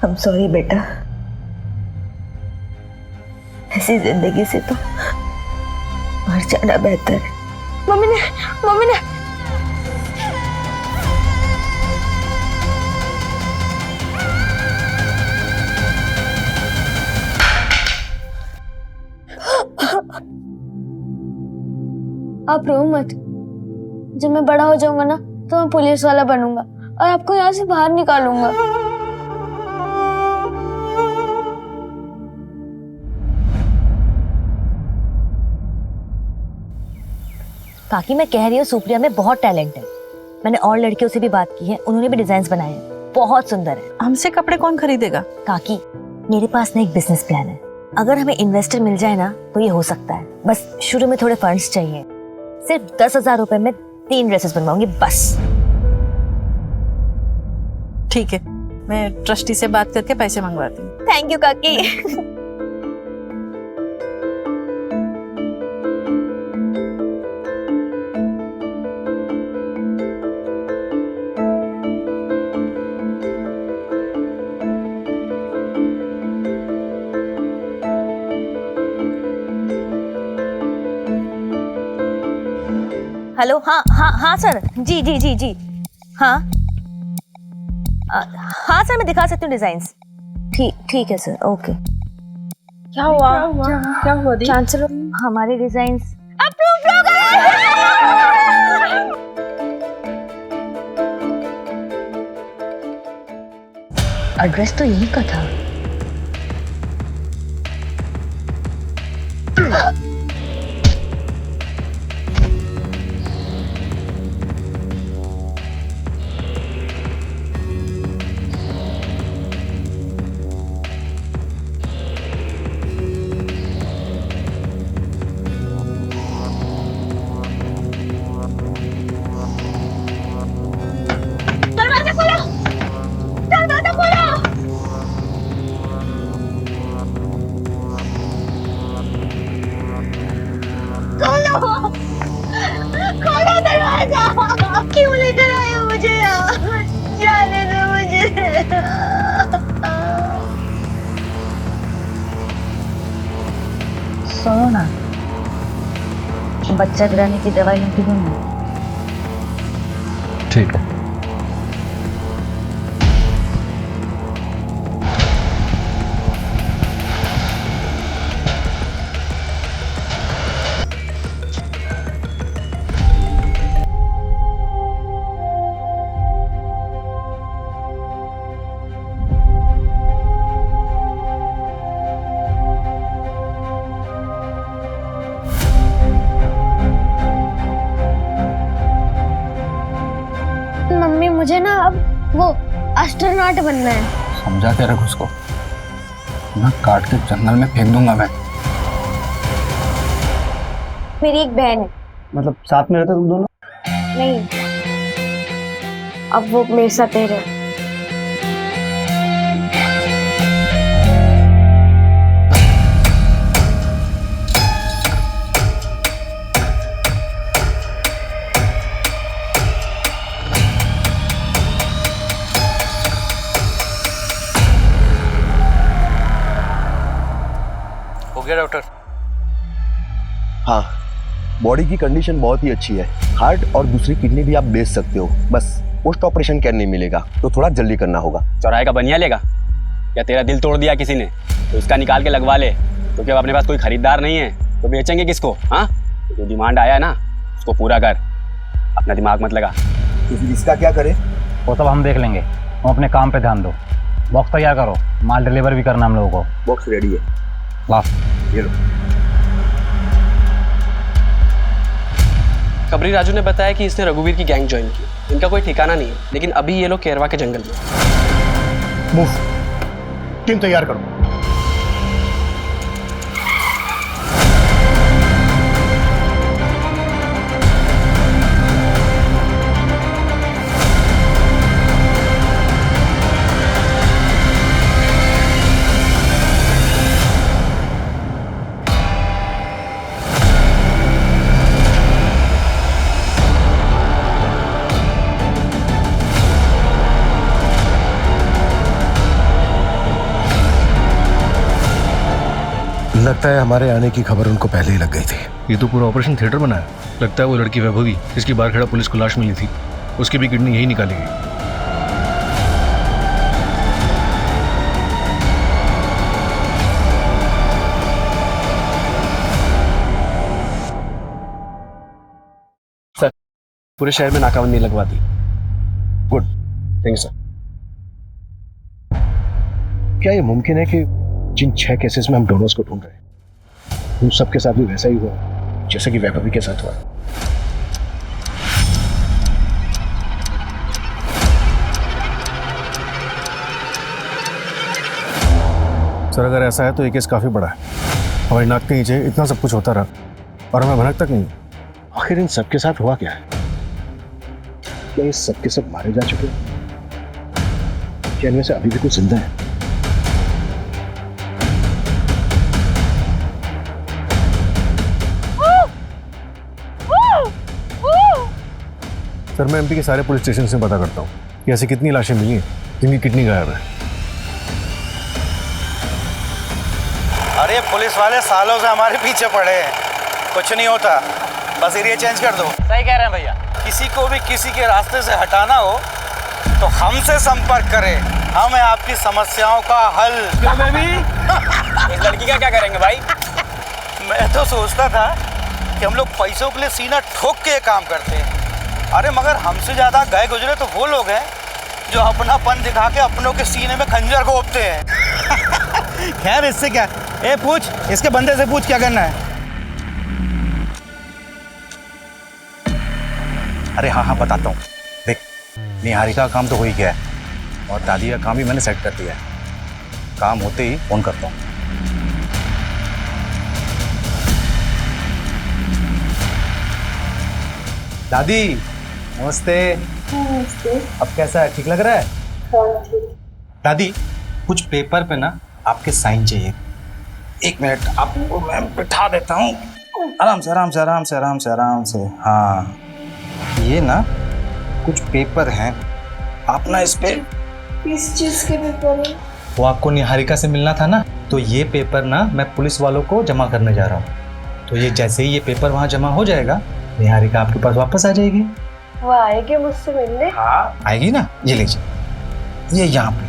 I'm sorry बेटा, ऐसी जिंदगी से तो मर जाना बेहतर है। मम्मी ने आप रो मत। जब मैं बड़ा हो जाऊंगा ना तो मैं पुलिस वाला बनूंगा और आपको यहाँ से बाहर निकालूंगा। काकी मैं कह रही हूँ सुप्रिया में बहुत टैलेंट है। मैंने और लड़कियों से भी बात की है, उन्होंने भी डिजाइन बनाए हैं, बहुत सुंदर है। हमसे कपड़े कौन खरीदेगा? काकी मेरे पास ना एक बिजनेस प्लान है, अगर हमें इन्वेस्टर मिल जाए ना तो ये हो सकता है। बस शुरू में थोड़े फंड्स चाहिए, सिर्फ 10,000 रुपए में 3 ड्रेसेस बनवाऊंगी बस। ठीक है, मैं ट्रस्टी से बात करके पैसे मंगवाती हूँ। थैंक यू काकी। हेलो, हाँ सर, जी हाँ हाँ सर, मैं दिखा सकती हूँ डिजाइन्स। ठीक है सर, ओके। क्या हुआ दी? चांसलर, हमारे डिजाइन्स अप्रूव हो गए। एड्रेस तो यही का था। खोलो दरवाजा। क्यों लेकर आए हो मुझे यहाँ? जाने दो मुझे। सुनो ना, बच्चा गिराने की दवाई लिखी दो ना। ठीक है। मम्मी मुझे ना अब वो एस्ट्रोनॉट बनना है। समझा के रख उसको, मैं काट के जंगल में फेंक दूंगा मैं। मेरी एक बहन है। मतलब साथ में रहते तुम दोनों? नहीं, अब वो मेरे साथ ही रहे। हो गया डॉक्टर? हाँ, बॉडी की कंडीशन बहुत ही अच्छी है। हार्ट और दूसरी किडनी भी आप बेच सकते हो, बस पोस्ट ऑपरेशन केयर नहीं मिलेगा, तो थोड़ा जल्दी करना होगा। चौराहे का बनिया लेगा या तेरा दिल तोड़ दिया किसी ने तो इसका निकाल के लगवा ले, क्योंकि अब अपने पास कोई खरीदार नहीं है तो बेचेंगे किसको? हाँ, जो डिमांड आया ना उसको पूरा कर, अपना दिमाग मत लगा। तो फिर इसका क्या करें? वो सब हम देख लेंगे, तुम अपने काम पे ध्यान दो। बॉक्स तैयार करो, माल डिलीवर भी करना हम लोगों को। बॉक्स रेडी है। लास्ट ये लो। खबरी राजू ने बताया कि इसने रघुवीर की गैंग ज्वाइन की। इनका कोई ठिकाना नहीं है, लेकिन अभी ये लोग केरवा के जंगल में। मूव, टीम तैयार करो। लगता है हमारे आने की खबर उनको पहले ही लग गई थी। ये तो पूरा ऑपरेशन थिएटर बना है। लगता है वो लड़की वैभवी जिसकी बाहर खड़ा पुलिस को लाश मिली थी, उसकी भी किडनी यही निकाली गई। सर, पूरे शहर में नाकाबंदी लगवा दी। Good, thank you sir. क्या ये मुमकिन है कि जिन 6 केसेस में हम डोनर्स को ढूंढ रहे हैं उन सबके साथ भी वैसा ही हुआ जैसे कि वैभवी के साथ हुआ? सर, अगर ऐसा है तो ये केस काफी बड़ा है। हमारी नाक के नीचे इतना सब कुछ होता रहा और हमें भनक तक नहीं। आखिर इन सबके साथ हुआ क्या है? क्या ये सबके सब मारे जा चुके हैं? क्या इनमें से अभी भी कुछ जिंदा है? सर, मैं एमपी के सारे पुलिस स्टेशन से पता करता हूँ कि ऐसी कितनी लाशें मिली हैं जिनकी किडनी गायब है। अरे पुलिस वाले सालों से हमारे पीछे पड़े हैं, कुछ नहीं होता, बस एरिया चेंज कर दो। सही कह रहे हैं भैया। किसी को भी किसी के रास्ते से हटाना हो तो हमसे संपर्क करें, हम हैं आपकी समस्याओं का हल। क्यों बेबी? इस लड़की का क्या करेंगे भाई? मैं तो सोचता था कि हम लोग पैसों के लिए सीना ठोक के काम करते हैं, अरे मगर हमसे ज्यादा गए गुजरे तो वो लोग हैं जो अपनापन दिखा के अपनों के सीने में खंजर घोंपते हैं। खैर, इससे क्या, ए पूछ, इसके बंदे से पूछ क्या करना है। अरे हाँ बताता हूँ। देख, निहारिका का काम तो हो ही गया है और दादी का काम भी मैंने सेट कर दिया है। काम होते ही फोन करता हूँ। दादी नमस्ते। नमस्ते। अब कैसा है, ठीक लग रहा है? हाँ, ठीक। दादी, कुछ पेपर पे ना आपके साइन चाहिए। 1 मिनट, आपको मैं बिठा देता हूँ। आराम से आराम से आराम से आराम से आराम से। हाँ, ये ना कुछ पेपर हैं, आप ना इस पे। किस चीज के पेपर है? वो आपको निहारिका से मिलना था ना, तो ये पेपर ना मैं पुलिस वालों को जमा करने जा रहा हूँ। तो ये जैसे ही ये पेपर वहाँ जमा हो जाएगा, निहारिका आपके पास वापस आ जाएगी। वो आएगी मुझसे मिलने? हाँ आएगी ना, ये लीजिए, ये यहाँ पे।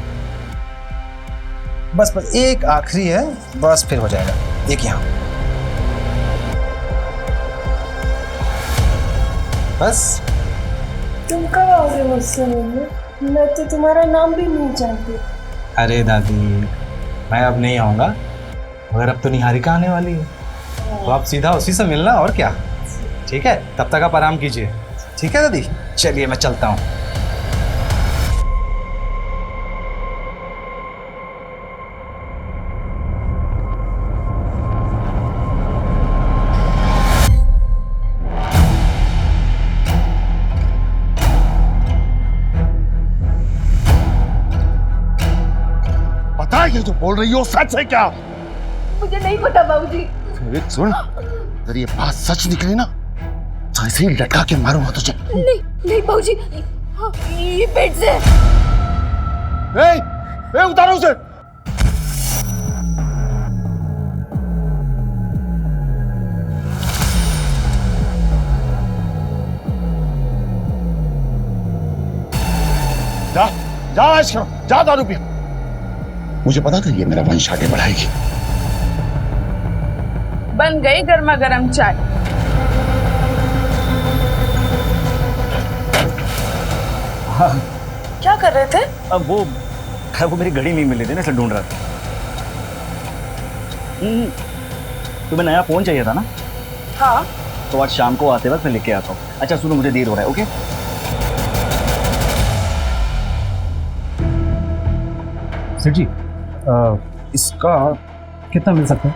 बस बस एक आखिरी है, बस फिर हो जाएगा। एक यहाँ, बस। तुम कब आओगे मुझसे मिलने? मैं तो तुम्हारा नाम भी नहीं जानती। अरे दादी, मैं अब नहीं आऊँगा, मगर अब तो निहारिका आने वाली है, तो आप सीधा उसी से मिलना, और क्या। ठीक है, तब तक आप आराम कीजिए। ठीक है दादी, चलिए मैं चलता हूँ। पता है ये जो बोल रही हो सच है क्या? मुझे नहीं पता बाबूजी। फिर सुन, अगर ये बात सच निकली ना तो ऐसे ही लटका के मारूंगा तुझे। नहीं नहीं बाबूजी, हाँ, ये पेट से। उतारो उसे। जा जा ऐश करो, जा दारू पियो। मुझे पता था ये मेरा वंश आगे बढ़ाएगी। बन गई गर्मा गर्म चाय। हाँ। क्या कर रहे थे? अब वो मेरी घड़ी नहीं मिली थी ना, इसलिए ढूंढ रहा था। तुम्हें नया फोन चाहिए था ना? हाँ। तो आज शाम को आते वक्त मैं लेके आता हूँ। अच्छा सुनो, मुझे देर हो रहा है। ओके सर जी, इसका कितना मिल सकता है?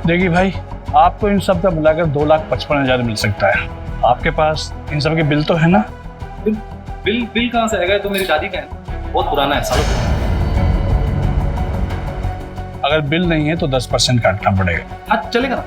देखिए भाई, आपको इन सब का मिलाकर 2,55,000 मिल सकता है। आपके पास इन सब के बिल तो है ना? बिल कहाँ से आएगा? तो मेरी दादी का है, बहुत पुराना है, सालों पुराना। अगर बिल नहीं है तो 10% काटना पड़ेगा। हाँ चलेगा ना।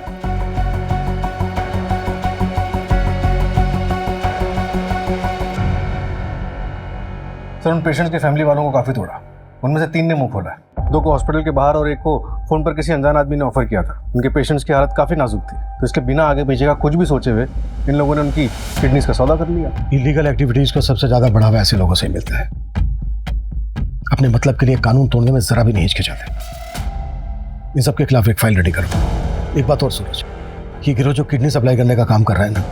सर उन पेशेंट्स के फैमिली वालों को काफ़ी तोड़ा। उनमें से 3 ने मुंह खोला है। 2 को हॉस्पिटल के बाहर और 1 को फ़ोन पर किसी अनजान आदमी ने ऑफर किया था। उनके पेशेंट्स की हालत काफ़ी नाजुक थी, तो इसके बिना आगे पीछे का कुछ भी सोचे हुए इन लोगों ने उनकी किडनीज का सौदा कर लिया। इलीगल एक्टिविटीज़ को सबसे ज़्यादा बढ़ावा ऐसे लोगों से ही मिलता है। अपने मतलब के लिए कानून तोड़ने में ज़रा भी नहीं हिचकिचाते। इन सब के खिलाफ एक फाइल रेडी करो। एक बात और सूरज, ये गिरोह जो किडनी सप्लाई करने का काम कर रहा है ना,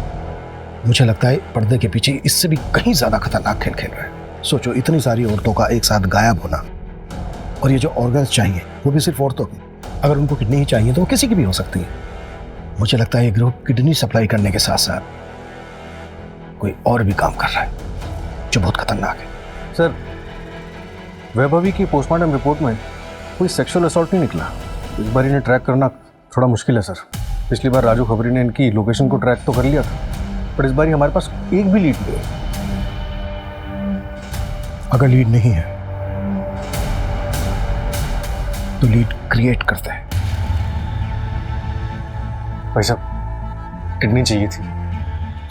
मुझे लगता है पर्दे के पीछे इससे भी कहीं ज़्यादा खतरनाक खेल खेल रहा है। सोचो, इतनी सारी औरतों का एक साथ गायब होना, और ये जो ऑर्गन्स चाहिए वो भी सिर्फ औरतों की। अगर उनको किडनी ही चाहिए तो वो किसी की भी हो सकती है। मुझे लगता है ये गिरोह किडनी सप्लाई करने के साथ साथ कोई और भी काम कर रहा है जो बहुत खतरनाक है। सर, वैभवी की पोस्टमार्टम रिपोर्ट में कोई सेक्सुअल असॉल्ट नहीं निकला। इस बार इन्हें ट्रैक करना थोड़ा मुश्किल है सर। पिछली बार राजू खबरी ने इनकी लोकेशन को ट्रैक तो कर लिया था, पर इस बार हमारे पास एक भी लीड नहीं है। अगर लीड नहीं है तो लीड क्रिएट करते हैं। भाई साहब, किडनी चाहिए थी,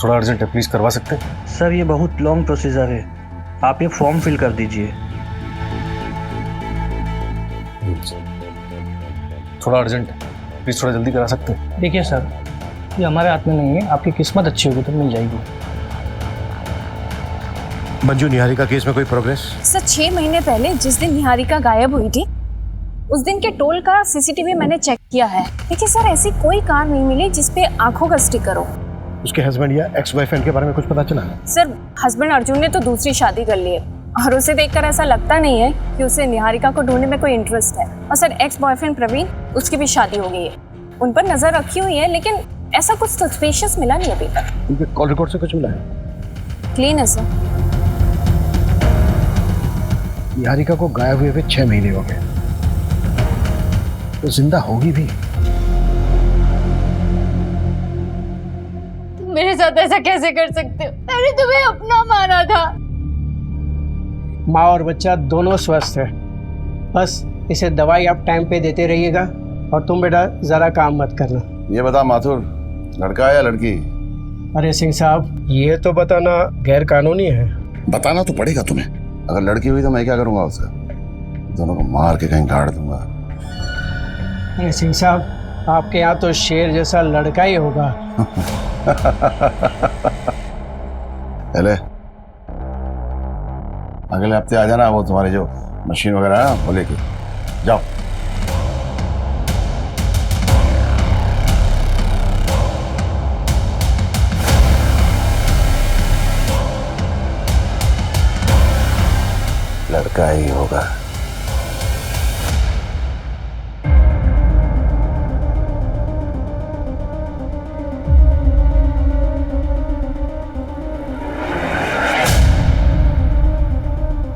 थोड़ा अर्जेंट है, प्लीज करवा सकते हैं? सर ये बहुत लॉन्ग प्रोसीजर है, आप ये फॉर्म फिल कर दीजिए। थोड़ा अर्जेंट है, प्लीज थोड़ा जल्दी करा सकते हैं? देखिए सर, ये हमारे हाथ में नहीं है, आपकी किस्मत अच्छी होगी तो मिल जाएगी। मंजू, निहारिका केस में कोई प्रोग्रेस? सर 6 महीने पहले जिस दिन निहारिका गायब हुई थी, उस दिन के टोल का सीसीटीवी मैंने चेक किया है। देखिए सर, ऐसी कोई कार नहीं मिली जिसपे आंखों का स्टिकर हो। उसके हस्बैंड या एक्स बॉयफ्रेंड के बारे में कुछ पता चला? सर, हस्बैंड अर्जुन ने तो दूसरी शादी कर ली है, और उसे देखकर ऐसा लगता नहीं है कि उसे निहारिका को ढूंढने में कोई इंटरेस्ट है। और सर, एक्स बॉयफ्रेंड प्रवीण, उसकी भी शादी हो गई है। उन पर नजर रखी हुई है, लेकिन ऐसा कुछ सस्पिशियस मिला नहीं अभी तक। उनके कॉल रिकॉर्ड से कुछ मिला है? क्लीन है सर। निहारिका को गायब हुए 6 महीने हो गए, तो जिंदा होगी भी। तुम मेरे साथ ऐसा कैसे कर सकते हो? मैंने तुम्हें अपना माना था। माँ और बच्चा दोनों स्वस्थ है, बस इसे दवाई आप टाइम पे देते रहिएगा, और तुम बेटा ज़रा काम मत करना। ये बता माथुर, लड़का है या लड़की? अरे सिंह साहब, ये तो बताना गैर कानूनी है। बताना तो पड़ेगा तुम्हें। अगर लड़की हुई तो मैं क्या करूंगा उसका? दोनों को मार के कहीं गाड़ दूंगा। अरे सिंह साहब, आपके यहाँ तो शेर जैसा लड़का ही होगा। पहले अगले हफ्ते आ जाना, वो तुम्हारे जो मशीन वगैरह है ना वो लेके जाओ। लड़का ही होगा।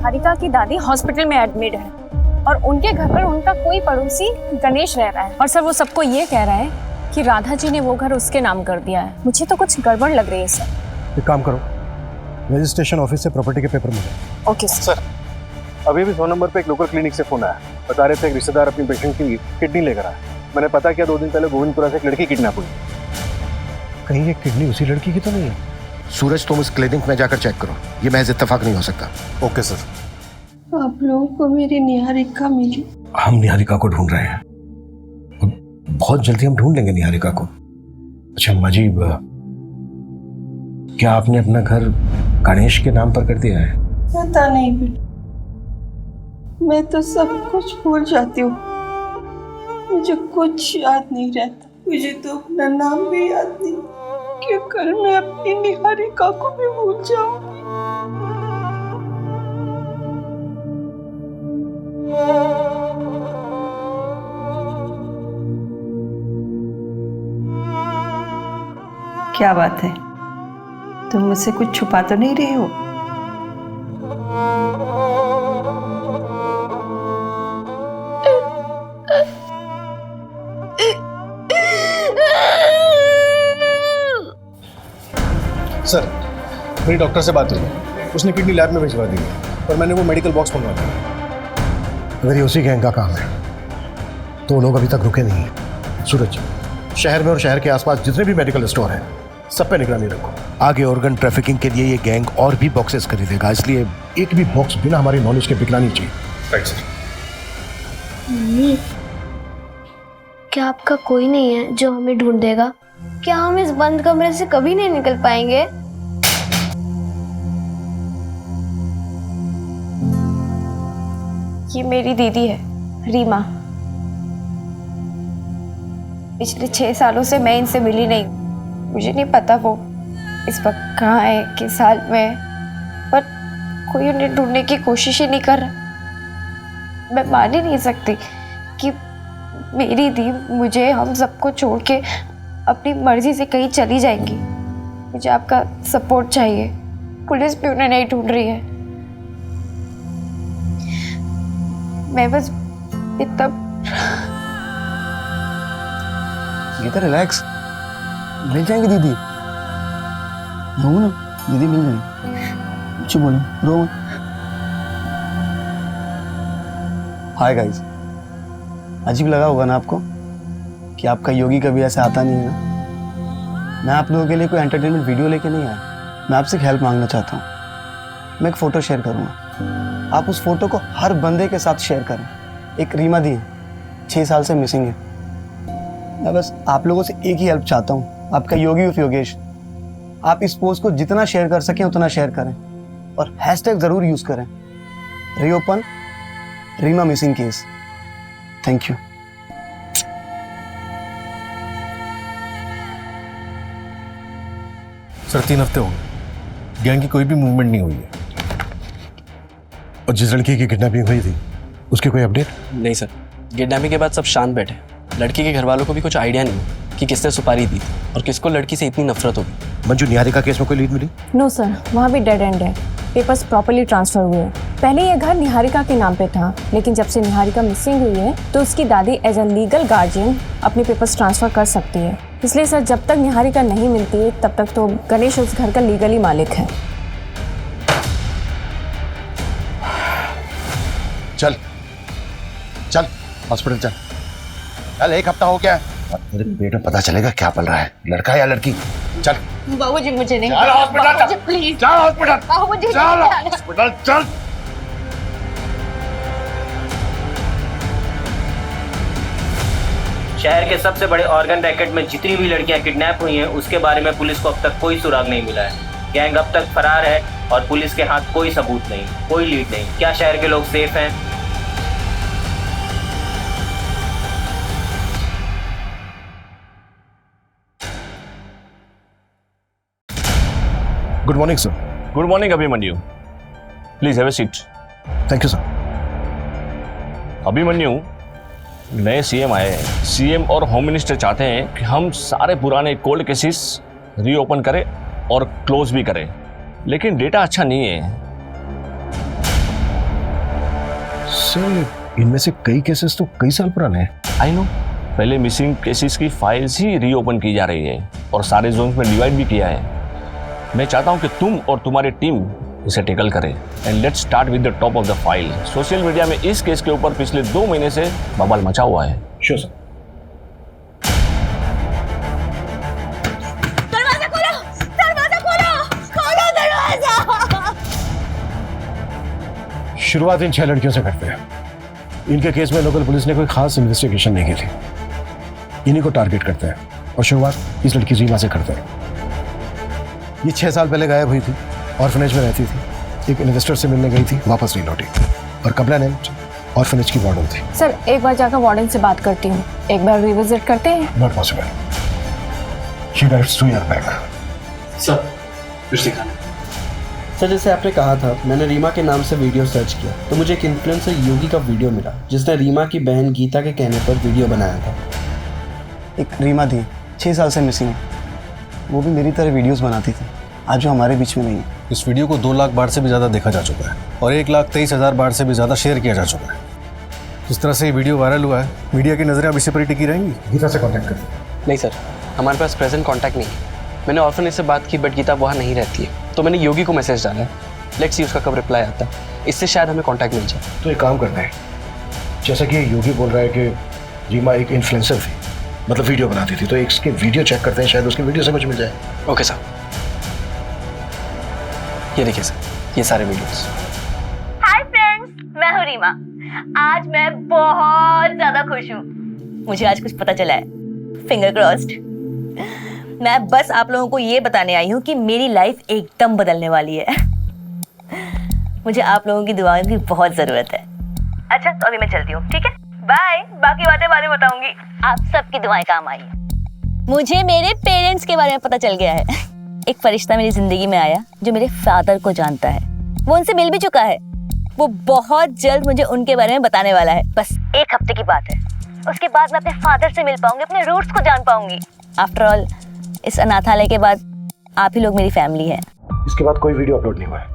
निहारिका की दादी हॉस्पिटल में एडमिट है, और उनके घर पर उनका कोई पड़ोसी गणेश रह रहा है। और सर, वो सबको ये कह रहा है कि राधा जी ने वो घर उसके नाम कर दिया है। मुझे तो कुछ गड़बड़ लग रही है सर। एक काम करो, रजिस्ट्रेशन ऑफिस से प्रॉपर्टी के पेपर मिले। Okay sir. अभी भी 100 नंबर पे एक लोकल क्लिनिक से फोन आया, बता रहे थे एक रिश्तेदार अपनी पेशेंट की किडनी लेकर आया। मैंने पता किया, 2 दिन पहले गोविंदपुरा से एक लड़की किडनैप हुई। कहीं ये किडनी उसी लड़की की तो नहीं है? सूरज, तुम उस क्लिनिक में जाकर चेक करो, ये महज इत्तेफाक नहीं हो सकता। Okay sir. आप लोगों को मेरी निहारिका मिली? हम निहारिका को ढूंढ रहे हैं, बहुत जल्दी हम ढूंढ लेंगे निहारिका को। अच्छा मजीब, क्या आपने अपना घर गणेश के नाम पर कर दिया है? पता नहीं बेटा, मैं तो सब कुछ भूल जाती हूँ, मुझे कुछ याद नहीं रहता। मुझे तो अपना नाम भी याद नहीं कि कल मैं अपनी निहारिका को भी भूल जाऊंगी। क्या बात है, तुम मुझसे कुछ छुपा तो नहीं रहे हो? सर, मेरी डॉक्टर से बात हुई, उसने किडनी लैब में भिजवा दी है, पर मैंने वो मेडिकल बॉक्स मंगवा दिया। अगर ये उसी गैंग का काम है तो वो लोग अभी तक रुके नहीं हैं। सूरज, शहर में और शहर के आसपास जितने भी मेडिकल स्टोर हैं सब पे निगरानी रखो। आगे ऑर्गन ट्रैफिकिंग के लिए ये गैंग और भी बॉक्सेस खरीदेगा, इसलिए एक भी बॉक्स बिना हमारे नॉलेज के बिकना नहीं चाहिए। Right sir. मम्मी, क्या आपका कोई नहीं है जो हमें ढूंढ देगा? क्या हम इस बंद कमरे से कभी नहीं निकल पाएंगे? ये मेरी दीदी है, रीमा। पिछले 6 सालों से मैं इनसे मिली नहीं। मुझे नहीं पता वो इस वक्त कहाँ है, किस हाल में है, पर कोई उन्हें ढूंढने की कोशिश ही नहीं कर रहा। मैं मान ही नहीं सकती कि मेरी दी मुझे, हम सबको छोड़ के अपनी मर्जी से कहीं चली जाएंगी। मुझे आपका सपोर्ट चाहिए। पुलिस भी उन्हें नहीं ढूंढ रही है। मैं बस इतना गीता रिलैक्स, मिल जाएंगी दीदी। रो ना, दीदी मिल जाएंगी। कुछ बोलो, रो मत। हाय गाइस, अजीब लगा होगा ना आपको कि आपका योगी कभी ऐसे आता नहीं है ना। मैं आप लोगों के लिए कोई एंटरटेनमेंट वीडियो लेके नहीं आया। मैं आपसे हेल्प मांगना चाहता हूँ। मैं एक फ़ोटो शेयर करूँगा, आप उस फोटो को हर बंदे के साथ शेयर करें। एक रीमा दी 6 साल से मिसिंग है। मैं बस आप लोगों से एक ही हेल्प चाहता हूँ, आपका योगी उर्फ योगेश। आप इस पोस्ट को जितना शेयर कर सकें उतना शेयर करें और हैशटैग ज़रूर यूज़ करें, reopen Reema missing case. Thank you. Sir 3 हफ्ते हो गए, गैंग की कोई भी मूवमेंट नहीं हुई है। और जिस लड़की की किडनैपिंग हुई थी उसकी कोई अपडेट? नहीं सर, किडनैपिंग के बाद सब शांत बैठे। लड़की के घर वालों को भी कुछ आइडिया नहीं कि किसने सुपारी दी और किसको लड़की से इतनी नफरत होगी। मंजू, निहारिका केस में कोई लीड मिली? नो सर, वहाँ भी डेड एंड है। पेपर्स प्रॉपर्ली ट्रांसफर हुए हैं। पहले यह घर निहारिका के नाम पे था, लेकिन जब से निहारिका मिसिंग हुई है तो उसकी दादी एज अ लीगल गार्जियन अपने पेपर्स ट्रांसफर कर सकती है। इसलिए सर, जब तक निहारिका नहीं मिलती तब तक तो गणेश उस घर का लीगली मालिक है। चल चल हॉस्पिटल चल। चल, 1 हफ्ता हो गया है, तेरे पेट में पता चलेगा क्या पल रहा है, लड़का या लड़की। चल बाबूजी, मुझे नहीं। चल हॉस्पिटल, बाबूजी प्लीज। चल हॉस्पिटल, बाबूजी चल हॉस्पिटल, चल। शहर के सबसे बड़े ऑर्गन रैकेट में जितनी भी लड़कियां किडनैप हुई हैं उसके बारे में पुलिस को अब तक कोई सुराग नहीं मिला है। गैंग अब तक फरार है और पुलिस के हाथ कोई सबूत नहीं, कोई लीड नहीं। क्या शहर के लोग सेफ हैं? Good morning sir. Good morning Abhimanyu, please have a seat. Thank you sir. Abhimanyu, नए सीएम आए हैं। सीएम और होम मिनिस्टर चाहते हैं कि हम सारे पुराने कोल्ड केसेस रीओपन करें और क्लोज भी करें, लेकिन डेटा अच्छा नहीं है। सर, इनमें से कई केसेस तो कई साल पुराने हैं। आई नो, पहले मिसिंग केसेस की फाइल्स ही रीओपन की जा रही है और सारे जोन्स में डिवाइड भी किया है। मैं चाहता हूं कि तुम और तुम्हारी टीम इसे टेकल करें and let's start with the top of the file. Social media में इस केस के ऊपर पिछले 2 महीने से बवाल मचा हुआ है। Sure sir. दरवाजा खोलो, दरवाजा खोलो, खोलो दरवाजा। शुरुआत इन 6 लड़कियों से करते हैं। इनके केस में लोकल पुलिस ने कोई खास इन्वेस्टिगेशन नहीं की थी। इन्हीं को टारगेट करते हैं और शुरुआत इस लड़की रीमा से करते हैं। ये 6 साल पहले गायब हुई थी, ऑर्फनेज में रहती थी, एक इन्वेस्टर से मिलने गई थी, वापस नहीं लौटी और कमला ने ऑर्फनेज की वार्डन थी। सर, एक बार जाकर वार्डन से बात करती हूँ, एक बार रिविजिट करते हैं। Not possible, she died 2 years back। Sir कुछ दिखाना। सर, जैसे आपने कहा था, मैंने रीमा के नाम से वीडियो सर्च किया तो मुझे एक इन्फ्लुएंसर योगी का वीडियो मिला जिसने रीमा की बहन गीता के कहने पर वीडियो बनाया था। एक रीमा थी, 6 साल से मिसिंग है। वो भी मेरी तरह वीडियोस बनाती थी, आज वो हमारे बीच में नहीं है। इस वीडियो को 2 लाख बार से भी ज़्यादा देखा जा चुका है और 1,23,000 बार से भी ज़्यादा शेयर किया जा चुका है। जिस तरह से ये वीडियो वायरल हुआ है, मीडिया की नज़रें अब इसी पर ही टिकी रहेंगी। गीता से कॉन्टैक्ट करें। नहीं सर, हमारे पास प्रेजेंट कॉन्टैक्ट नहीं है। मैंने ऑर्फनेज से बात की बट गीता वहाँ नहीं रहती है, तो मैंने योगी को मैसेज डाला है। लेट्स सी उसका कब रिप्लाई आता है, इससे शायद हमें कॉन्टैक्ट मिल जाए। तो एक काम करते हैं, जैसा कि योगी बोल रहा है कि रीमा एक इन्फ्लुएंसर थी, मतलब वीडियो बनाती थी, तो इसके वीडियो चेक करते हैं, शायद उसके वीडियो से कुछ मिल जाए। Okay sir. ये देखिए सर, ये सारे वीडियोस। हाय फ्रेंड्स, मैं हूँ रीमा। आज मैं बहुत ज्यादा खुश हूँ। मुझे आज कुछ पता चला है, फिंगर क्रॉस्ड। मैं बस आप लोगों को ये बताने आई हूँ कि मेरी लाइफ एकदम बदलने वाली है। मुझे आप लोगों की दुआओं की बहुत जरूरत है। अच्छा, तो अभी मैं चलती हूँ, ठीक है? बाय। बाकी बातें बाद में बताऊंगी। आप सबकी दुआएं काम आई। मुझे मेरे पेरेंट्स के बारे में पता चल गया है। एक फरिश्ता मेरी जिंदगी में आया जो मेरे फादर को जानता है। वो उनसे मिल भी चुका है। वो बहुत जल्द मुझे उनके बारे में बताने वाला है। बस 1 हफ्ते की बात है। उसके बाद मैं अपने फादर से मिल पाऊंगी, अपने रूट्स को जान पाऊंगी। आफ्टर ऑल, इस अनाथालय के बाद आप ही लोग मेरी फैमिली है। इसके बाद कोई वीडियो अपलोड नहीं हुआ है?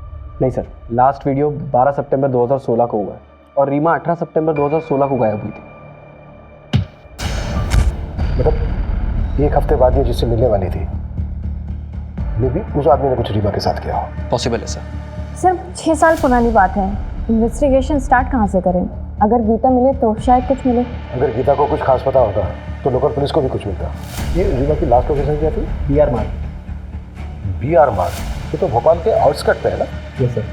नहीं सर, लास्ट वीडियो 12 सितंबर 2016 को हुआ है और रीमा 18 सितंबर 2016 को गायब हुई थी। मतलब 1 हफ्ते बाद ये जिससे मिलने वाली थी, मे भी उस आदमी ने कुछ रीमा के साथ किया हो। पॉसिबल है सर। सर 6 साल पुरानी बात है। इन्वेस्टिगेशन स्टार्ट कहाँ से करें? अगर गीता मिले तो शायद कुछ मिले। अगर गीता को कुछ खास पता होता तो लोकल पुलिस को भी कुछ मिलता। ये रीमा की लास्ट लोकेशन क्या थी? BR मार्ग। BR मार्ग, ये तो भोपाल के आउटस्कर्ट पे है ना? Yes sir.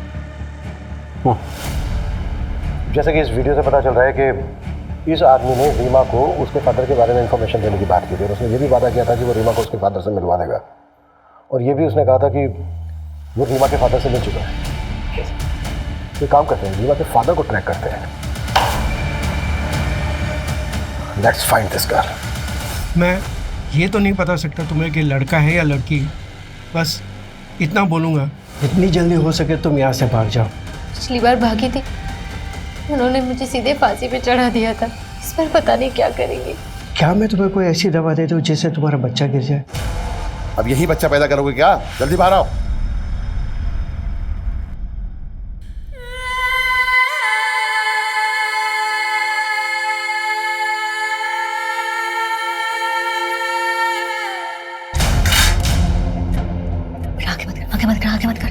जैसे कि इस वीडियो से पता चल रहा है कि इस आदमी ने रीमा को उसके फादर के बारे में इंफॉर्मेशन देने की बात की थी और उसने ये भी वादा किया था कि वो रीमा को उसके फादर से मिलवा देगा। और ये भी उसने कहा था कि वो रीमा के फादर से मिल चुका है। तो काम करते हैं, रीमा के फादर को ट्रैक करते हैं। Let's find this girl. मैं ये तो नहीं बता सकता तुम्हें कि लड़का है या लड़की, बस इतना बोलूँगा, जितनी जल्दी हो सके तुम यहाँ से भाग जाओ। पिछली बार भागी थी, उन्होंने मुझे सीधे फांसी पे चढ़ा दिया था। इस बार पता नहीं क्या करेंगे। क्या मैं तुम्हें कोई ऐसी दवा दे दूँ जिससे तुम्हारा बच्चा गिर जाए? अब यही बच्चा पैदा करोगे क्या? जल्दी बाहर आओ। आगे मत कर।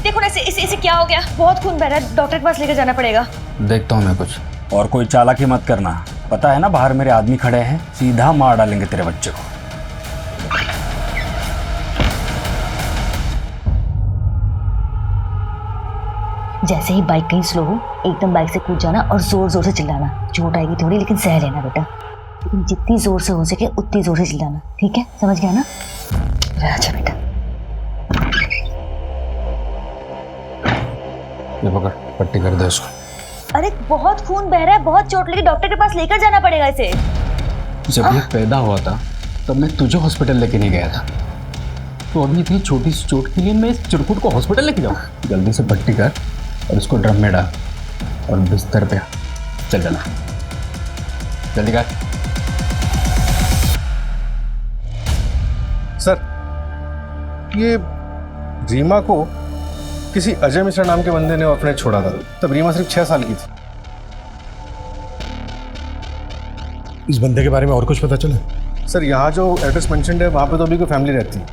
देखो ना इसे क्या हो गया? बहुत खून बह रहा है, डॉक्टर के पास लेकर जाना पड़ेगा। देखता हूँ मैं कुछ। और कोई चालाकी मत करना, पता है ना बाहर मेरे आदमी खड़े हैं, सीधा मार डालेंगे तेरे बच्चे को। जैसे ही बाइक कहीं स्लो हो, एकदम बाइक से कूद जाना और जोर जोर से चिल्लाना। चोट आएगी थोड़ी, लेकिन सह लेना बेटा। लेकिन जितनी जोर से हो सके उतनी जोर से चिल्लाना, ठीक है? समझ गया ना? अच्छा बेटा। ये पकड़, पट्टी कर दे इसको। अरे बहुत खून बह रहा है, बहुत चोट लगी, डॉक्टर के पास लेकर जाना पड़ेगा इसे। जब ये पैदा हुआ था तब मैं तुझे हॉस्पिटल लेके नहीं गया था, तो अभी इतनी छोटी सी चोट के लिए मैं इस चिरकुट को हॉस्पिटल लेके जाऊँ? जल्दी से पट्टी कर और इसको ड्रम में डाल और बिस्तर पे चल जाना। जल्दी कर। सर, ये रीमा को किसी अजय मिश्रा नाम के बंदे ने ऑर्फनेज छोड़ा था। तब रीमा सिर्फ 6 साल की थी। इस बंदे के बारे में और कुछ पता चला? सर, यहाँ जो एड्रेस मेंशन्ड है वहाँ पे तो अभी कोई फैमिली रहती है।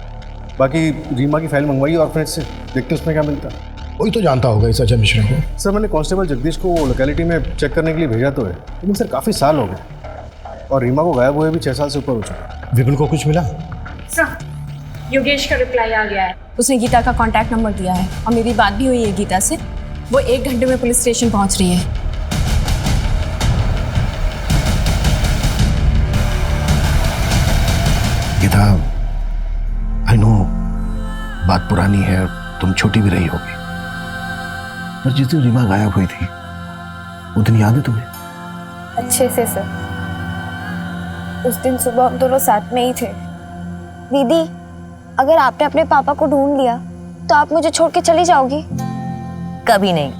बाकी रीमा की फाइल मंगवाई ऑर्फनेज से, देखते उसमें क्या मिलता है। वही तो जानता होगा इस अजय मिश्रा को। सर, मैंने कांस्टेबल जगदीश को लोकेलिटी में चेक करने के लिए भेजा तो है, लेकिन सर काफ़ी साल हो गए और रीमा को गायब हुए भी 6 साल से ऊपर हो चुका। विपुल को कुछ मिला? सर, योगेश का रिप्लाई आ गया है। उसने गीता का कांटेक्ट नंबर दिया है और मेरी बात भी हुई है गीता से। वो 1 घंटे में पुलिस स्टेशन पहुंच रही है। गीता, आई नो बात पुरानी है, तुम छोटी भी रही होगी, पर जिस दिन रीमा गायब हुई थी वो दिन याद है तुम्हें? अच्छे से सर। उस दिन सुबह हम दोनों साथ में ही थे। दीदी, अगर आपने अपने पापा को ढूंढ लिया तो आप मुझे छोड़ के चली जाओगी? कभी नहीं।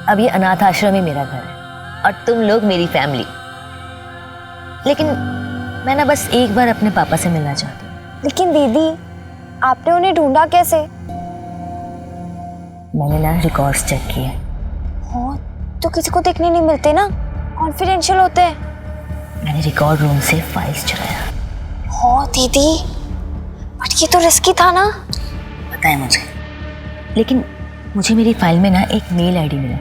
अब ये अनाथ आश्रम ही मेरा घर है और तुम लोग मेरी फैमिली। लेकिन मैं ना बस एक बार अपने पापा से मिलना चाहती हूँ। लेकिन दीदी, आपने उन्हें ढूंढा कैसे? मैंने ना रिकॉर्ड्स चेक किए। हाँ, तो किसी को देखने नहीं मिलते ना, कॉन्फिडेंशियल होते हैं। मैंने रिकॉर्ड रूम से फाइल्स चुराया। हाँ दीदी, बट ये तो रिस्की था ना। पता है मुझे, लेकिन मुझे मेरी फाइल में ना एक मेल आईडी मिला।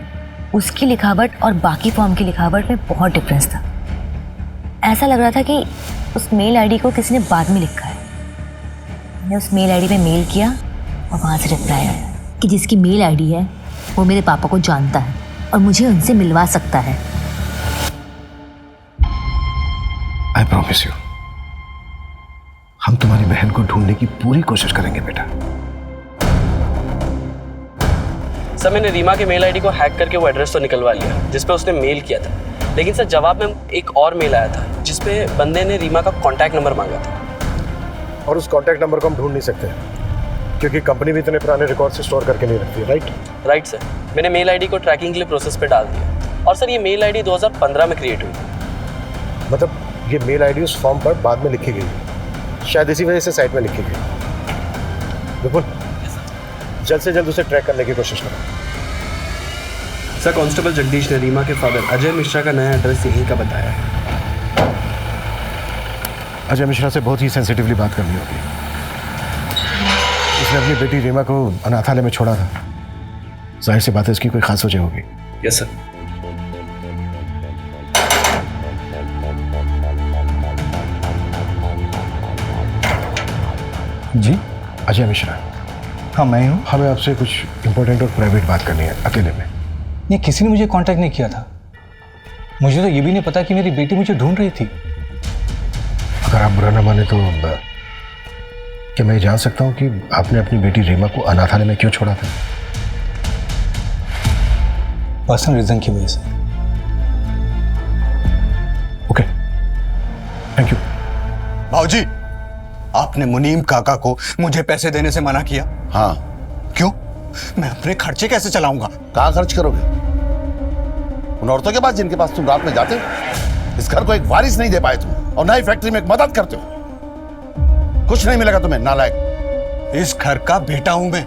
उसकी लिखावट और बाकी फॉर्म की लिखावट में बहुत डिफरेंस था। ऐसा लग रहा था कि उस मेल आईडी को किसी ने बाद में लिखा है। मैंने उस मेल आईडी पे मेल किया और वहाँ से रिप्लाई आया कि जिसकी मेल आईडी है वो मेरे पापा को जानता है और मुझे उनसे मिलवा सकता है। आई प्रॉमिस यू, हम तुम्हारी बहन को ढूंढने की पूरी कोशिश करेंगे बेटा। सर मैंने रीमा के मेल आईडी को हैक करके वो एड्रेस तो निकलवा लिया जिस पे उसने मेल किया था, लेकिन सर जवाब में एक और मेल आया था जिस पे बंदे ने रीमा का कॉन्टैक्ट नंबर मांगा था। और उस कॉन्टैक्ट नंबर को हम ढूंढ नहीं सकते क्योंकि कंपनी भी इतने पुराने रिकॉर्ड से स्टोर करके नहीं रखती, राइट सर। मैंने मेल आईडी को ट्रैकिंग के लिए प्रोसेस पे डाल दिया और सर ये मेल आईडी 2015 में क्रिएट हुई। मतलब ये मेल आईडी उस फॉर्म पर बाद में लिखी गई, शायद इसी वजह से साइट में लिखी गई। बिल्कुल जल्द से जल्द उसे ट्रैक करने की कोशिश करो। सर कांस्टेबल जगदीश ने रीमा के फादर अजय मिश्रा का नया एड्रेस यहीं का बताया है। अजय मिश्रा से बहुत ही सेंसिटिवली बात करनी होगी। उसने अपनी बेटी रीमा को अनाथालय में छोड़ा था, जाहिर सी बात है इसकी कोई खास वजह होगी। Yes sir. जी अजय मिश्रा। हाँ मैं हूँ। हमें आपसे कुछ इंपॉर्टेंट और प्राइवेट बात करनी है अकेले में। नहीं, किसी ने मुझे कांटेक्ट नहीं किया था। मुझे तो ये भी नहीं पता कि मेरी बेटी मुझे ढूंढ रही थी। अगर आप बुरा ना माने तो क्या मैं जान सकता हूँ कि आपने अपनी बेटी रीमा को अनाथालय में क्यों छोड़ा था? पर्सनल रीजन की वजह से। Okay, thank you. भाऊजी, आपने मुनीम काका को मुझे पैसे देने से मना किया। हाँ। क्यों? मैं अपने खर्चे कैसे चलाऊंगा? कहाँ खर्च करोगे? उन औरतों के पास जिनके पास तुम रात में जाते हो। इस घर को एक वारिस नहीं दे पाए तुम, और नई फैक्ट्री में एक मदद करते हो। कुछ नहीं मिलेगा तुम्हें, नालायक। इस घर का बेटा हूं मैं,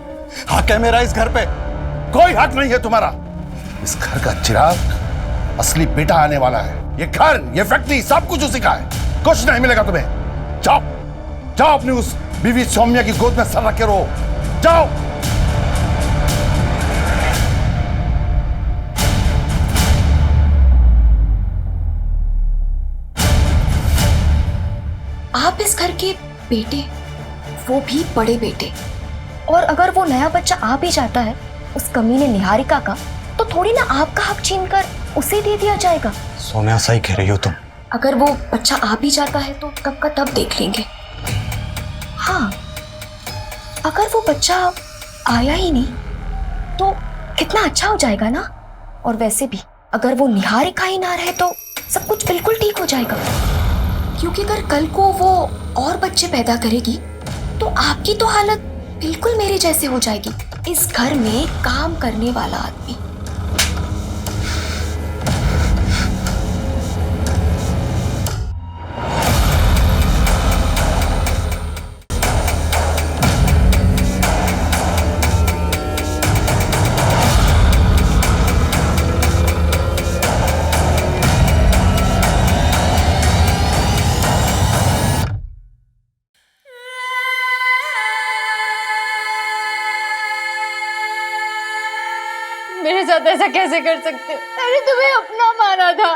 हक है मेरा इस घर पे। कोई हक नहीं है तुम्हारा। इस घर का चिराग असली बेटा आने वाला है। ये घर, ये फैक्ट्री, सब कुछ उसी का है। कुछ नहीं मिलेगा तुम्हें। जाओ जाओ, अपनी उस बीवी सौम्या की गोद में सर रख के रहो। जाओ। आप इस घर के बेटे, वो भी बड़े बेटे, और अगर वो नया बच्चा आ भी जाता है उस कमीने निहारिका का, तो थोड़ी ना आपका हक छीनकर उसे दे दिया जाएगा। सोनिया सही कह रही हो तुम। अगर वो बच्चा आ भी जाता है तो कब का तब देख लेंगे। हाँ, अगर वो बच्चा आया ही नहीं तो कितना अच्छा हो जाएगा ना। और वैसे भी अगर वो निहारिका ही ना रहे तो सब कुछ बिल्कुल ठीक हो जाएगा, क्योंकि अगर कल को वो और बच्चे पैदा करेगी तो आपकी तो हालत बिल्कुल मेरे जैसे हो जाएगी। इस घर में काम करने वाला आदमी। मेरे साथ ऐसा कैसे कर सकते हो? मैंने तुम्हें अपना माना था।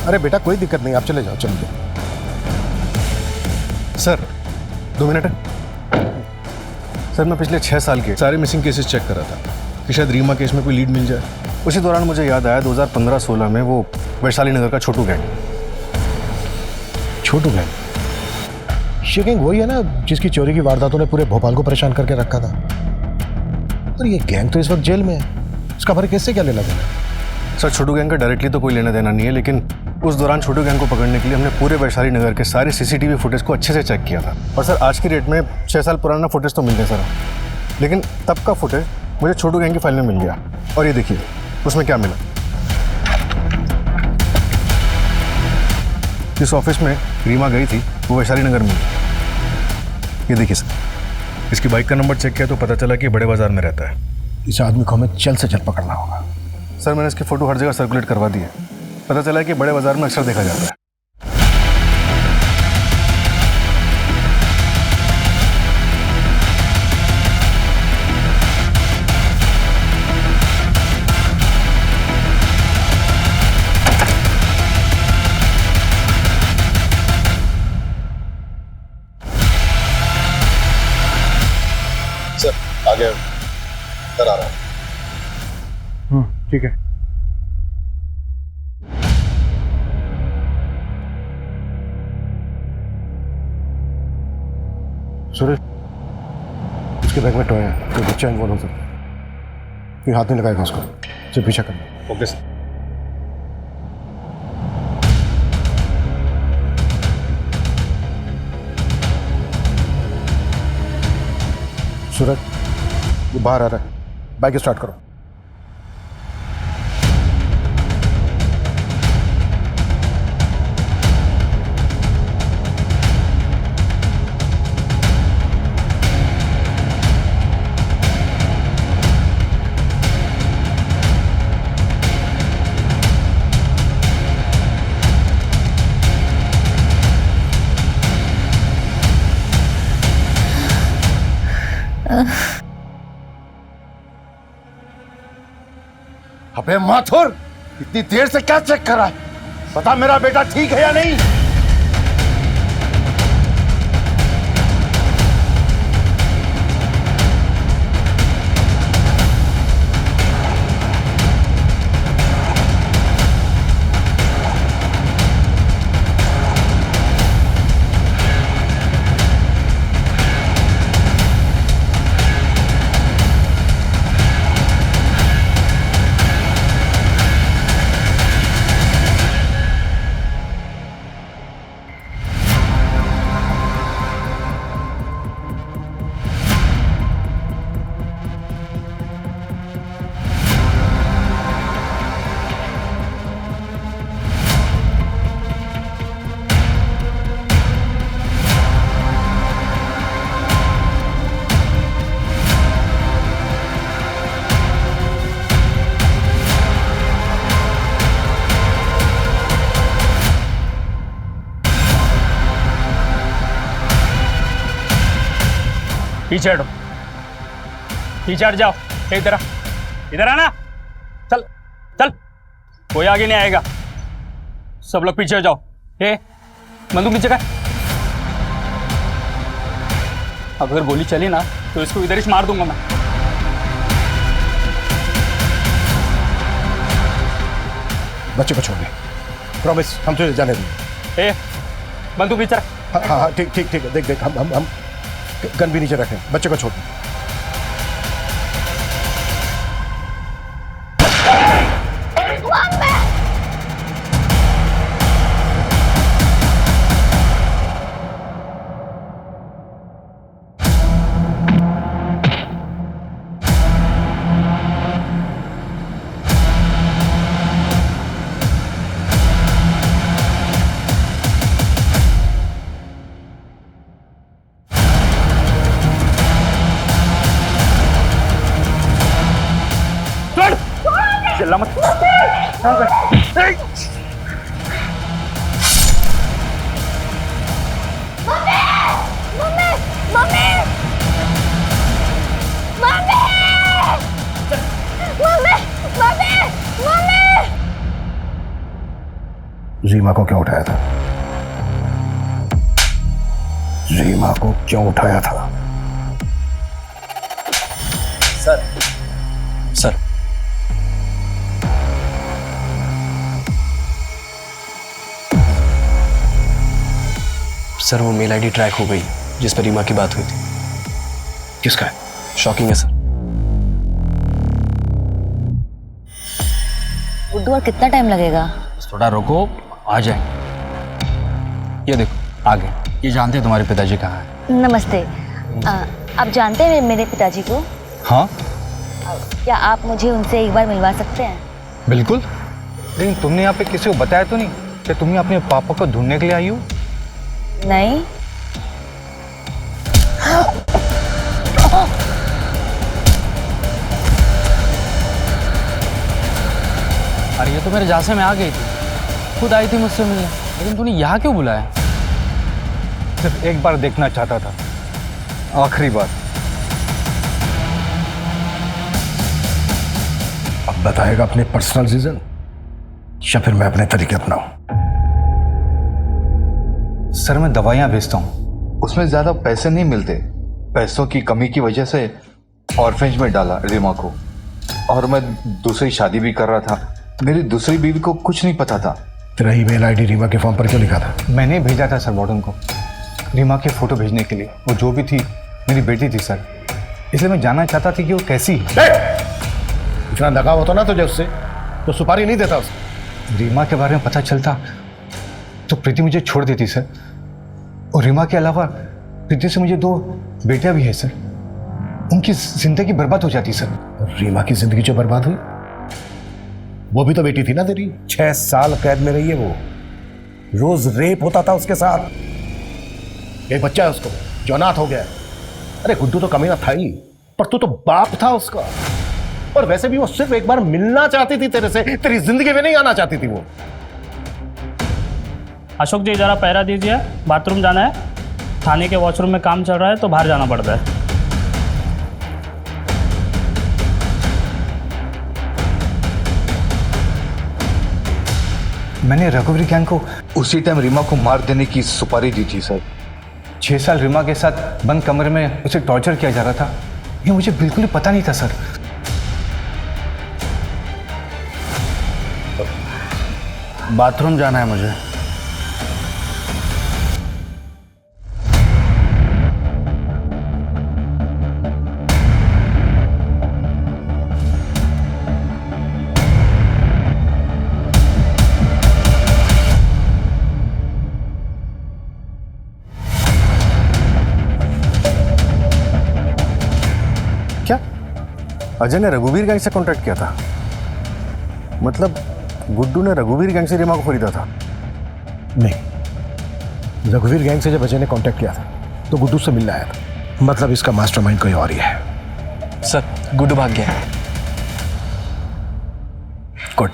अरे बेटा कोई दिक्कत नहीं, आप चले जाओ, चलिए। Sir 2 minute. सर मैं पिछले 6 साल के सारे मिसिंग केसेस चेक कर रहा था कि शायद रीमा केस में कोई लीड मिल जाए। उसी दौरान मुझे याद आया 2015-16 में वो वैशाली नगर का छोटू गैंग। छोटू गैंग? ये गैंग वही है ना जिसकी चोरी की वारदातों ने पूरे भोपाल को परेशान करके रखा था। और ये गैंग तो इस वक्त जेल में है, उसका हमारे केस से क्या लेना देना? सर छोटू गैंग का डायरेक्टली तो कोई लेना देना नहीं है, लेकिन उस दौरान छोटू गैंग को पकड़ने के लिए हमने पूरे वैशाली नगर के सारे सीसीटीवी फुटेज को अच्छे से चेक किया था। और सर आज की डेट में 6 साल पुराना फुटेज तो मिल गया सर, लेकिन तब का फुटेज मुझे छोटू गैंग की फाइल में मिल गया। और ये देखिए उसमें क्या मिला। जिस ऑफिस में रीमा गई थी वो वैशाली नगर में। ये देखिए सर, इसकी बाइक का नंबर चेक किया तो पता चला कि बड़े बाजार में रहता है। इस आदमी को हमें जल्द से जल्द पकड़ना होगा। सर मैंने इसकी फ़ोटो हर जगह सर्कुलेट करवा दी है। पता चला है कि बड़े बाजार में अक्सर देखा जाता है। सर आगे सर आ रहा है। ठीक है। सूरज, उसके बैग में टॉय है, कोई बच्चा इन्वॉल्व हो सकता है। कोई हाथ नहीं लगाएगा उसको, सिर्फ पीछा करना। Okay sir. सूरज, वो बाहर आ रहा है, बाइक स्टार्ट करो। अबे माथुर, इतनी देर से क्या चेक कर रहा है? बता मेरा बेटा ठीक है या नहीं? पीछे हटो, पीछे हट जाओ। इधर आ, इधर आना। चल चल, कोई आगे नहीं आएगा। सब लोग पीछे हो जाओ। बंदूक नीचे कर। अब अगर गोली चली ना तो इसको इधर ही मार दूंगा मैं। बच्चे को छोड़ दे, प्रॉमिस, हम तुझे जाने देंगे। बंदूक नीचे रख। हाँ हाँ ठीक ठीक ठीक है। देख देख, हम गन भी नीचे रखें, बच्चे को छोड़ दे। चिल्ला मत। रीमा को क्यों उठाया था? रीमा को क्यों उठाया था? सर सर सर वो मेल आईडी ट्रैक हो गई जिस पर रीमा की बात हुई थी। किसका है? शॉकिंग है सर। गुड्डू और कितना टाइम लगेगा? थोड़ा रुको, आ जाएंगे। ये देखो आ गए। ये जानते हैं तुम्हारे पिताजी कहाँ हैं? नमस्ते। आप जानते हैं मेरे पिताजी को? हाँ क्या आप मुझे उनसे एक बार मिलवा सकते हैं? बिल्कुल। लेकिन तुमने यहाँ पे किसी को बताया तो नहीं कि तुम अपने पापा को ढूंढने के लिए आई हो? नहीं। अरे ये तो मेरे जासे में आ गई थी, खुद आई थी मुझसे मिलने, लेकिन तूने यहाँ क्यों बुलाया? सिर्फ एक बार देखना चाहता था, आखिरी बार। अब बताएगा अपने पर्सनल रीजन या फिर मैं अपने तरीके अपनाऊं? सर मैं दवाइयाँ बेचता हूँ, उसमें ज्यादा पैसे नहीं मिलते। पैसों की कमी की वजह से ऑर्फेंज में डाला रीमा को, और मैं दूसरी शादी भी कर रहा था। मेरी दूसरी बीवी को कुछ नहीं पता था। तेरा ईमेल आईडी रीमा के फॉर्म पर क्यों लिखा था? मैंने भेजा था सर वार्डन को रीमा की फोटो भेजने के लिए। वो जो भी थी मेरी बेटी थी सर, इसलिए मैं जानना चाहता थी कि वो कैसी है। इतना लगाव होता ना तुझे उससे तो सुपारी नहीं देता उसे। रीमा के बारे में पता चलता तो प्रीति मुझे छोड़ देती सर, और रीमा के अलावा प्रीति से मुझे 2 बेटियां भी है सर। उनकी जिंदगी बर्बाद हो जाती सर। रीमा की जिंदगी जो बर्बाद हुई, वो भी तो बेटी थी ना तेरी। 6 साल कैद में रही है वो। रोज रेप होता था उसके साथ। एक बच्चा है उसको जो अनाथ हो गया है। अरे गुड्डू तो कमीना था ही, पर तू तो बाप था उसका। और वैसे भी वो सिर्फ एक बार मिलना चाहती थी तेरे से, तेरी जिंदगी में नहीं आना चाहती थी वो। अशोक जी जरा पहरा दीजिए, बाथरूम जाना है। थाने के वॉशरूम में काम चल रहा है तो बाहर जाना पड़ता है। मैंने रघुवीर गैंग को उसी टाइम रीमा को मार देने की सुपारी दी थी सर। 6 साल रीमा के साथ बंद कमरे में उसे टॉर्चर किया जा रहा था, ये मुझे बिल्कुल ही पता नहीं था सर। बाथरूम जाना है मुझे। क्या अजय ने रघुवीर गैंग से कॉन्ट्रैक्ट किया था? मतलब गुड्डू ने रघुवीर गैंग से रीमा को खरीदा था? नहीं, रघुवीर गैंग से जब अजय ने कांटेक्ट किया था तो गुड्डू से मिलने आया था। मतलब इसका मास्टरमाइंड कोई और ही है। सर गुड्डू भाग गया। गुड।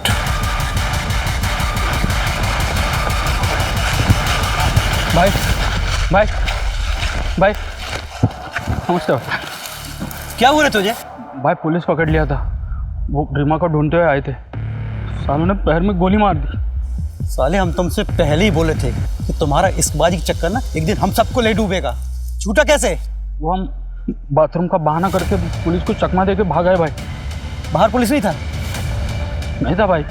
भाई भाई भाई नमस्ते। क्या हुआ तुझे? भाई पुलिस पकड़ लिया था, वो रीमा को ढूंढते हुए आए थे। सालों ने पैर में गोली मार दी। साले हम तुमसे पहले ही बोले थे कि तुम्हारा इश्कबाजी का चक्कर ना एक दिन हम सबको ले डूबेगा। छूटा कैसे? वो हम बाथरूम का बहाना करके पुलिस को चकमा देके भाग आए भाई। बाहर पुलिस नहीं था? नहीं था भाई।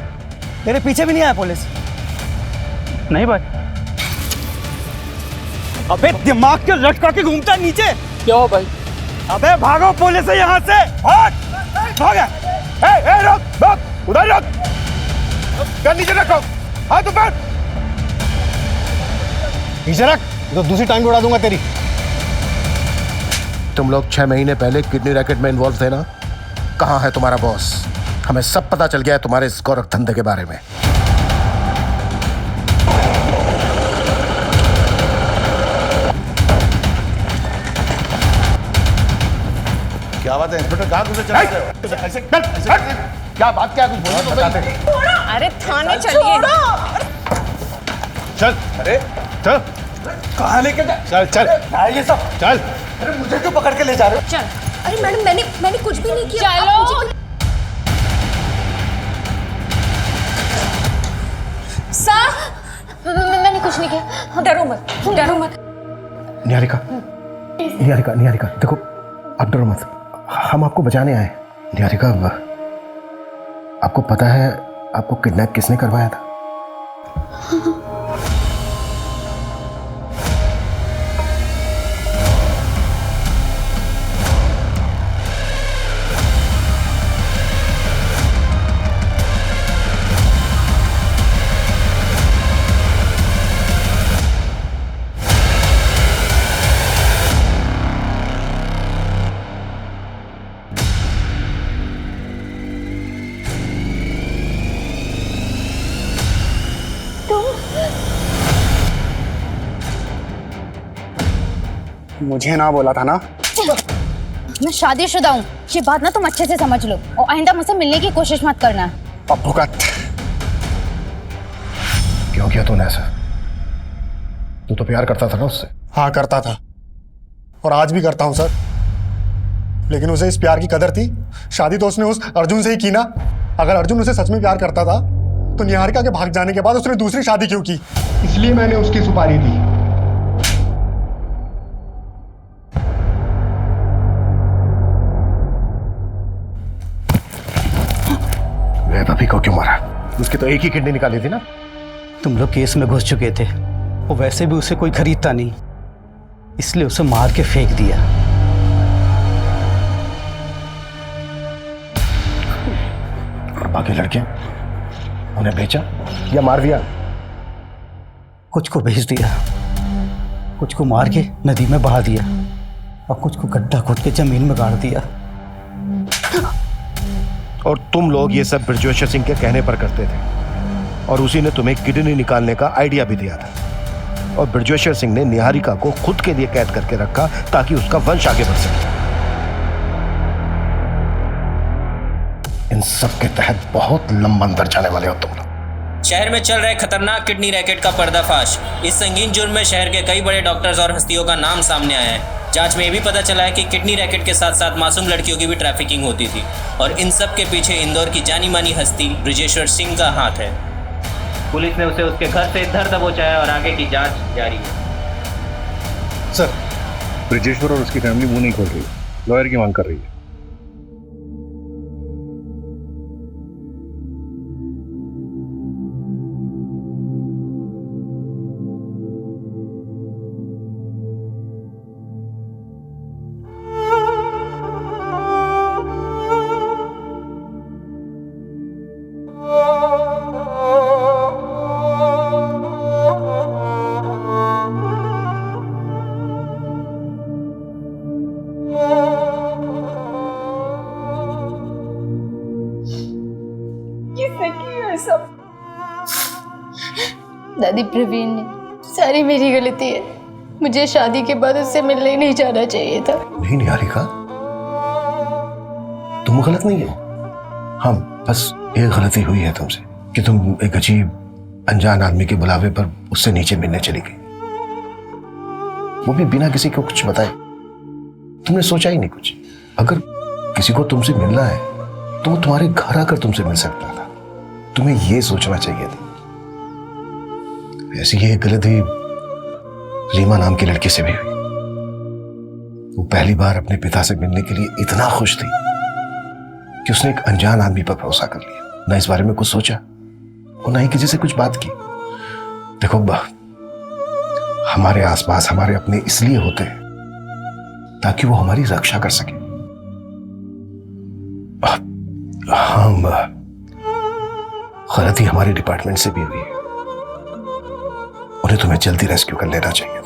तेरे पीछे भी नहीं आया पुलिस? नहीं भाई। अबे दिमाग के लटका के घूमता नीचे। क्या हो भाई? अबे भागो पुलिस से यहाँ से। हट भागा। रुक रुक उधर रुक। कर नीचे रखो, हाथ ऊपर। नीचे रख, तो दूसरी टांग उड़ा दूंगा तेरी। तुम लोग 6 महीने पहले किडनी रैकेट में इन्वॉल्व थे ना? कहाँ है तुम्हारा बॉस? हमें सब पता चल गया है तुम्हारे इस गोरख धंधे के बारे में। क्या बात है इंस्पेक्टर, कहाँ घुसे चले गए हो? ऐसे क्या बात, क्या कुछ बोलो तो बताते। अरे थाने चलिए। चल। अरे चल। कहाँ लेके जा? चल चल ये सब चल। अरे मुझे क्यों पकड़ के ले जा रहे हो? चल। अरे मैडम मैंने कुछ भी नहीं किया। चलो। सर मैंने कुछ नहीं किया। डरो मत, डरो मत। निहारिका, निहारिका, निहारिका, देखो आप डरो मत, हम आपको बचाने आए। निहारिका, आपको पता है आपको किडनैप किसने करवाया था? मुझे ना बोला था ना। मैं शादीशुदा हूँ, ये बात ना तुम अच्छे से समझ लो और आइंदा मुझसे मिलने की कोशिश मत करना। अब भुगत। क्यों किया तूने ऐसा? तू तो प्यार करता था ना उससे। हाँ करता था और आज भी करता हूँ सर, लेकिन उसे इस प्यार की कदर थी। शादी तो उसने उस अर्जुन से ही की ना। अगर अर्जुन उसे सच में प्यार करता था तो निहारिका के भाग जाने के बाद उसने दूसरी शादी क्यों की? इसलिए मैंने उसकी सुपारी दी। वैभवी को क्यों मारा? उसकी तो एक ही किडनी निकाली थी ना। तुम लोग केस में घुस चुके थे और वैसे भी उसे कोई खरीदता नहीं, इसलिए उसे मार के फेंक दिया। और बाकी लड़के उन्हें बेचा या मार दिया? कुछ को भेज दिया, कुछ को मार के नदी में बहा दिया और कुछ को गड्ढा खोद के जमीन में गाड़ दिया। और तुम लोग ये सब ब्रजेश्वर सिंह के कहने पर करते थे और उसी ने तुम्हें किडनी निकालने का आइडिया भी दिया था। और ब्रजेश्वर सिंह ने निहारिका को खुद के लिए कैद करके रखा ताकि उसका वंश आगे बढ़ सके। इन सब के तहत बहुत लंबा अंदर जाने वाले हो तुम लोग। शहर में चल रहे खतरनाक किडनी रैकेट का पर्दाफाश। इस संगीन जुर्म में शहर के कई बड़े डॉक्टर्स और हस्तियों का नाम सामने आया है। जांच में ये भी पता चला है कि किडनी रैकेट के साथ साथ मासूम लड़कियों की भी ट्रैफिकिंग होती थी और इन सब के पीछे इंदौर की जानी मानी हस्ती ब्रजेश्वर सिंह का हाथ है। पुलिस ने उसे उसके घर से धर दबोचा है और आगे की जांच जारी है। सर, ब्रजेश्वर और उसकी फैमिली मुंह नहीं खोल रही, लॉयर की मांग कर रही है। दादी, प्रवीण ने सारी मेरी गलती है। मुझे शादी के बाद उससे मिलने ही नहीं जाना चाहिए था। नहीं निहारिका, तुम गलत नहीं हो। हाँ, बस एक गलती हुई है तुमसे कि तुम एक अजीब अनजान आदमी के बुलावे पर उससे नीचे मिलने चली गई, वो भी बिना किसी को कुछ बताए। तुमने सोचा ही नहीं कुछ। अगर किसी को तुमसे मिलना है तो वो तुम्हारे घर आकर तुमसे मिल सकता था। तुम्हें ये सोचना चाहिए था। ऐसी ही एक गलती रीमा नाम की लड़की से भी हुई। वो पहली बार अपने पिता से मिलने के लिए इतना खुश थी कि उसने एक अनजान आदमी पर भरोसा कर लिया। ना इस बारे में कुछ सोचा और ना ही किसी से कुछ बात की। देखो, हमारे आसपास हमारे अपने इसलिए होते हैं ताकि वो हमारी रक्षा कर सके। हाँ, गलती हमारे डिपार्टमेंट से भी हुई है। उन्हें तुम्हें जल्दी रेस्क्यू कर लेना चाहिए।